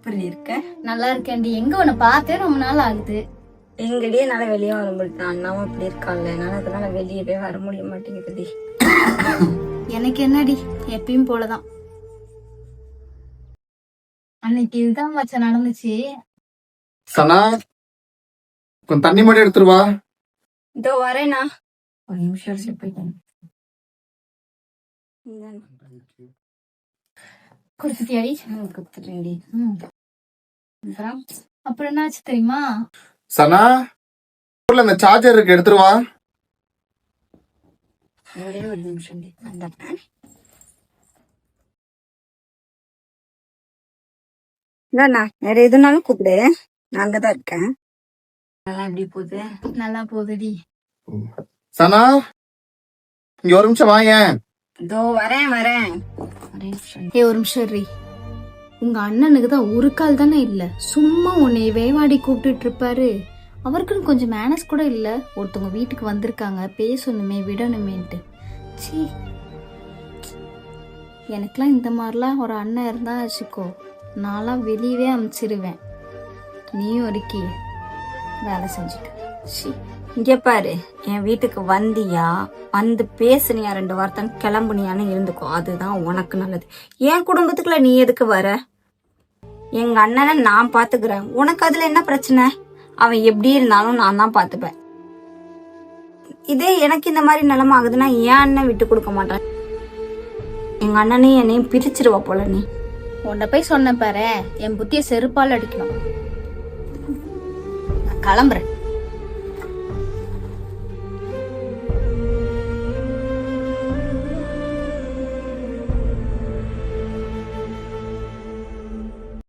எப்படி இருக்க? நல்லா இருக்கேன்டி. எங்க உன்னை பார்த்தே ரொம்ப நாள் ஆகுது. எங்கடியே என்னால வெளியே வர முடியல. அண்ணாவும் இப்படி இருக்கான்ல, என்னால அதனால வெளியவே வர முடிய மாட்டேங்குதுடி. எனக்கு என்னடி, எப்பயும் போலதான். அன்னைக்கு இதுதான் மச்சான் நடந்துச்சு. சனா, கொஞ்சம் தண்ணி மட்டும் எடுத்துருவா. இதோ வரேண்ணா. ஒரு நிமிஷம் போயிட்டேன். குடுத்துட்டியாடி? குடுத்துட்டேன்டி. அப்புறம் என்னாச்சு தெரியுமா? சனா, இந்த சார்ஜர் இருக்கு, எடுத்துருவா. ஒரே ஒரு நிமிஷம் இல்லண்ணா, வேற எதுனாலும் கூப்பிடு, நான் அங்கதான் இருக்கேன். நல்லா எப்படி போகுது? நல்லா போகுதுடி. சனா, இங்க ஒரு நிமிஷம் வாயேன். இதோ வரேன். ஒரு நிமிஷம் ரீ. உங்க அண்ணனுக்கு தான் ஒரு கால் தானே இல்ல, சும்மா உன்னை வேவாடி கூப்பிட்டு இருப்பாரு. அவருக்குன்னு கொஞ்சம் மேனஸ் கூட இல்ல. ஒருத்தவங்க வீட்டுக்கு வந்திருக்காங்க, பேசணுமே விடணுமேன்ட்டு. சீ, எனக்குலாம் இந்த மாதிரிலாம் ஒரு அண்ணன் இருந்தா வச்சுக்கோ, நான்லாம் வெளியவே அனுப்பிச்சிருவேன். நீயும் இருக்கி வேலை செஞ்சுட்டு. சீ, இங்க பாரு, என் வீட்டுக்கு வந்தியா, வந்து பேசுனியா, 2 வார்த்தை கிளம்புனியான்னு இருந்துக்கோ, அதுதான் உனக்கு நல்லது. என் குடும்பத்துக்குள்ள நீ எதுக்கு வர? எங்க அண்ணனை நான் பாத்துக்கிறேன், உனக்கு அதுல என்ன பிரச்சனை? அவன் எப்படி இருந்தாலும் நான் தான் பாத்துப்பேன். இதே எனக்கு இந்த மாதிரி நிலைமை ஆகுதுன்னா என் அண்ணன் விட்டு கொடுக்க மாட்டான். எங்க அண்ணனையும் என்னையும் பிரிச்சிருவா போல நீ. உன்னை போய் சொன்ன பாரு, என் புத்திய செருப்பால் அடிக்கணும். நான் கிளம்புறேன்.